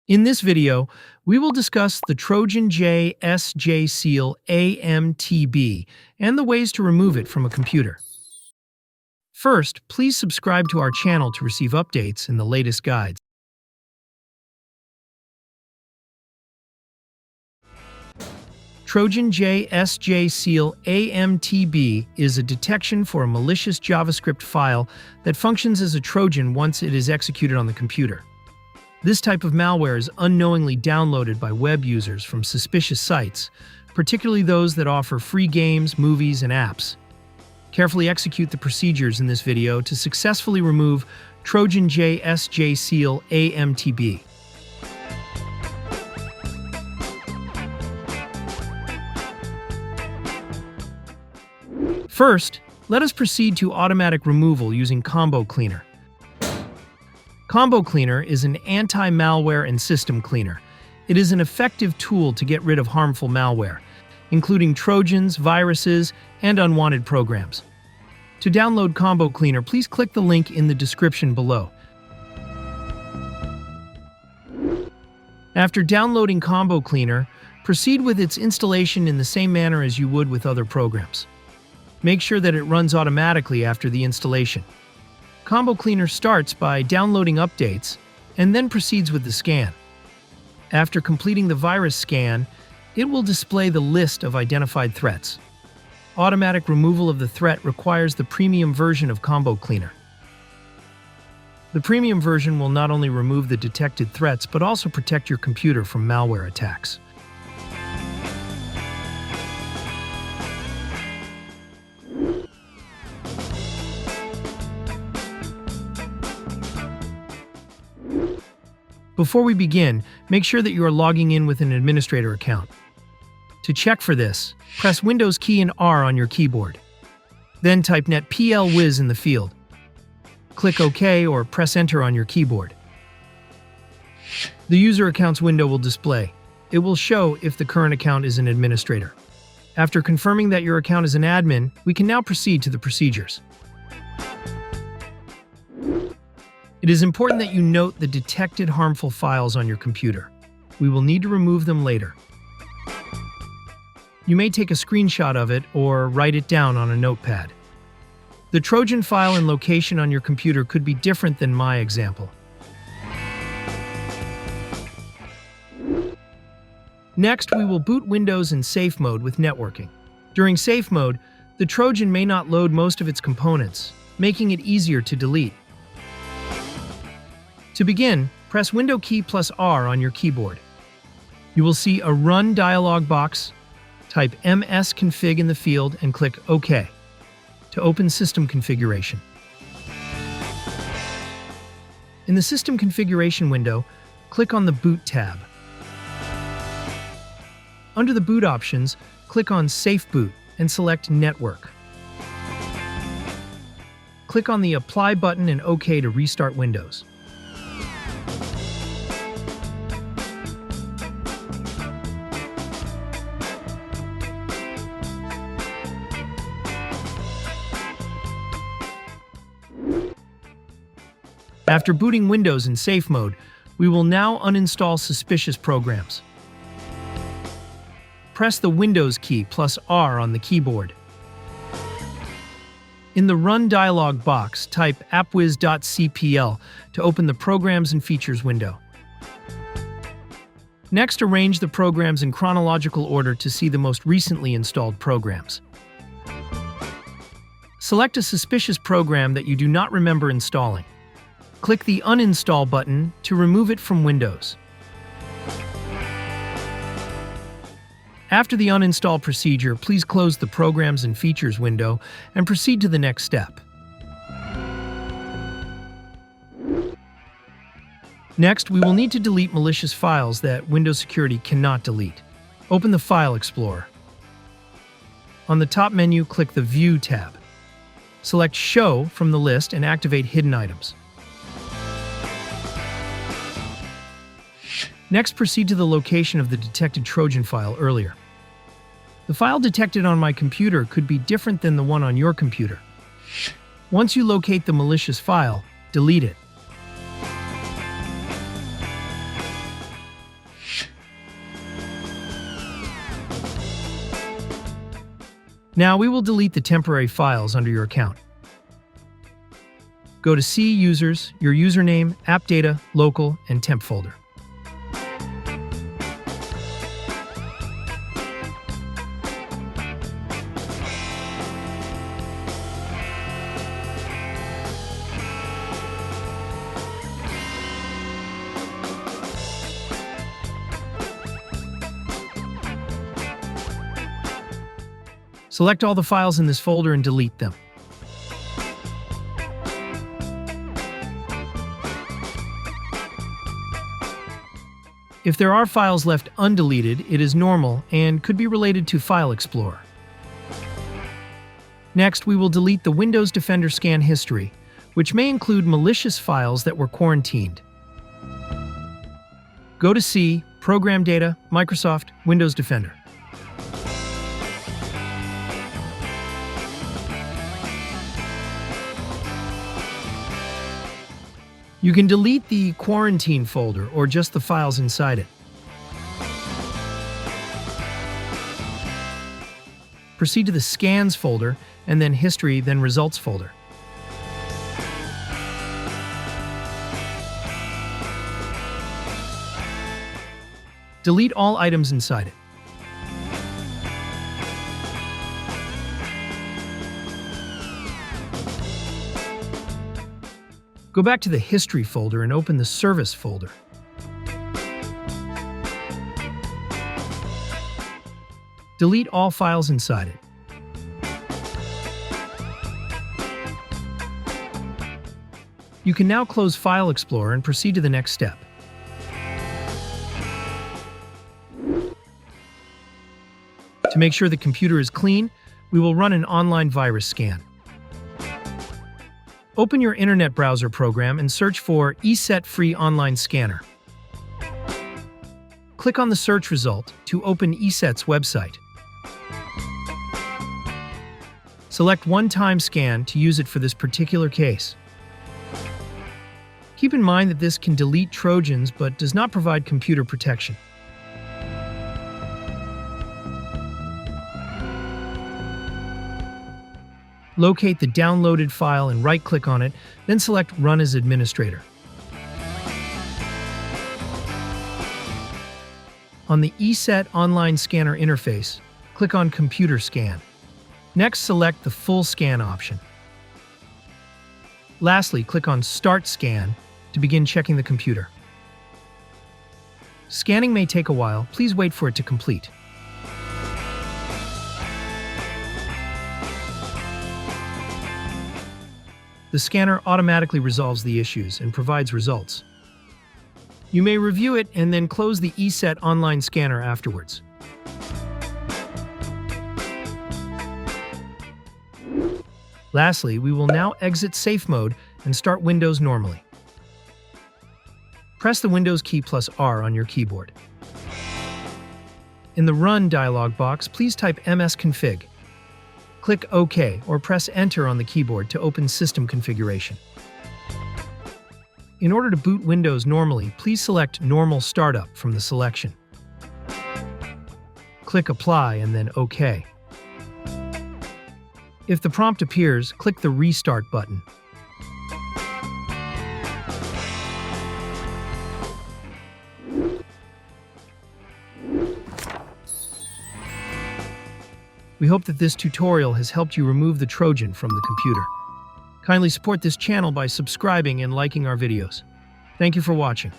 In this video, we will discuss the Trojan.JSceal.A MTB and the ways to remove it from a computer. First, please subscribe to our channel to receive updates and the latest guides. Trojan.JSceal.A MTB is a detection for a malicious JavaScript file that functions as a Trojan once it is executed on the computer. This type of malware is unknowingly downloaded by web users from suspicious sites, particularly those that offer free games, movies, and apps. Carefully execute the procedures in this video to successfully remove Trojan.JSceal.A MTB. First, let us proceed to automatic removal using Combo Cleaner. Combo Cleaner is an anti-malware and system cleaner. It is an effective tool to get rid of harmful malware, including Trojans, viruses, and unwanted programs. To download Combo Cleaner, please click the link in the description below. After downloading Combo Cleaner, proceed with its installation in the same manner as you would with other programs. Make sure that it runs automatically after the installation. Combo Cleaner starts by downloading updates and then proceeds with the scan. After completing the virus scan, it will display the list of identified threats. Automatic removal of the threat requires the premium version of Combo Cleaner. The premium version will not only remove the detected threats but also protect your computer from malware attacks. Before we begin, make sure that you are logging in with an administrator account. To check for this, press Windows key and R on your keyboard. Then type netplwiz in the field. Click OK or press Enter on your keyboard. The User Accounts window will display. It will show if the current account is an administrator. After confirming that your account is an admin, we can now proceed to the procedures. It is important that you note the detected harmful files on your computer. We will need to remove them later. You may take a screenshot of it or write it down on a notepad. The Trojan file and location on your computer could be different than my example. Next, we will boot Windows in safe mode with networking. During safe mode, the Trojan may not load most of its components, making it easier to delete. To begin, press Window key plus R on your keyboard. You will see a Run dialog box. Type msconfig in the field and click OK to open System Configuration. In the System Configuration window, click on the Boot tab. Under the Boot options, click on Safe Boot and select Network. Click on the Apply button and OK to restart Windows. After booting Windows in safe mode, we will now uninstall suspicious programs. Press the Windows key plus R on the keyboard. In the Run dialog box, type appwiz.cpl to open the Programs and Features window. Next, arrange the programs in chronological order to see the most recently installed programs. Select a suspicious program that you do not remember installing. Click the Uninstall button to remove it from Windows. After the uninstall procedure, please close the Programs and Features window and proceed to the next step. Next, we will need to delete malicious files that Windows Security cannot delete. Open the File Explorer. On the top menu, click the View tab. Select Show from the list and activate Hidden Items. Next, proceed to the location of the detected Trojan file earlier. The file detected on my computer could be different than the one on your computer. Once you locate the malicious file, delete it. Now we will delete the temporary files under your account. Go to C Users, your username, App Data, Local, and Temp folder. Select all the files in this folder and delete them. If there are files left undeleted, it is normal and could be related to File Explorer. Next, we will delete the Windows Defender scan history, which may include malicious files that were quarantined. Go to C, Program Data, Microsoft, Windows Defender. You can delete the quarantine folder or just the files inside it. Proceed to the Scans folder, and then History, then Results folder. Delete all items inside it. Go back to the History folder and open the Service folder. Delete all files inside it. You can now close File Explorer and proceed to the next step. To make sure the computer is clean, we will run an online virus scan. Open your internet browser program and search for ESET Free Online Scanner. Click on the search result to open ESET's website. Select One-Time Scan to use it for this particular case. Keep in mind that this can delete Trojans but does not provide computer protection. Locate the downloaded file and right-click on it, then select Run as Administrator. On the ESET Online Scanner interface, click on Computer Scan. Next, select the Full Scan option. Lastly, click on Start Scan to begin checking the computer. Scanning may take a while. Please wait for it to complete. The scanner automatically resolves the issues and provides results. You may review it and then close the ESET Online Scanner afterwards. Lastly, we will now exit Safe Mode and start Windows normally. Press the Windows key plus R on your keyboard. In the Run dialog box, please type msconfig. Click OK or press Enter on the keyboard to open System Configuration. In order to boot Windows normally, please select Normal Startup from the selection. Click Apply and then OK. If the prompt appears, click the Restart button. We hope that this tutorial has helped you remove the Trojan from the computer. Kindly support this channel by subscribing and liking our videos. Thank you for watching.